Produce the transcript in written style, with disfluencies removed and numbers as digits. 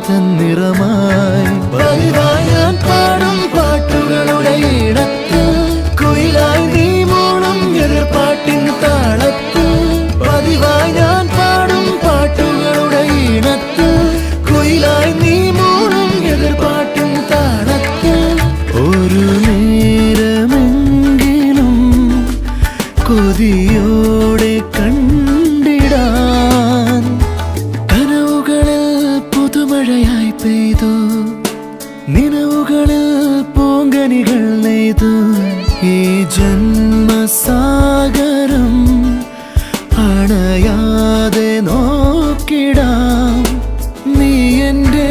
തൻ നിറമായി പതിവായി ഞാൻ പാടും പാട്ടുകളുടെ ഇടത്ത് കുയിലായി നീ മൂളും എതിർപ്പാട്ടിൻ താളത്ത് പതിവായി ഞാൻ പാടും പാട്ടുകളുടെ ഇടത്ത് കുയിലായി നീ മൂളും എതിർപ്പാട്ടിൻ താളത്ത് ഒരു നേരമെങ്കിലും കൊതിയോടെ കണ്ടിടാൻ കനവുകളിൽ പുതുമഴയായി പെയ്തു നിലവുകളിൽ പൂങ്കനികൾ നെയ്തു ഈ ജന്മസാഗരം അണയാതെ നോക്കിടാം നീ എൻ്റെ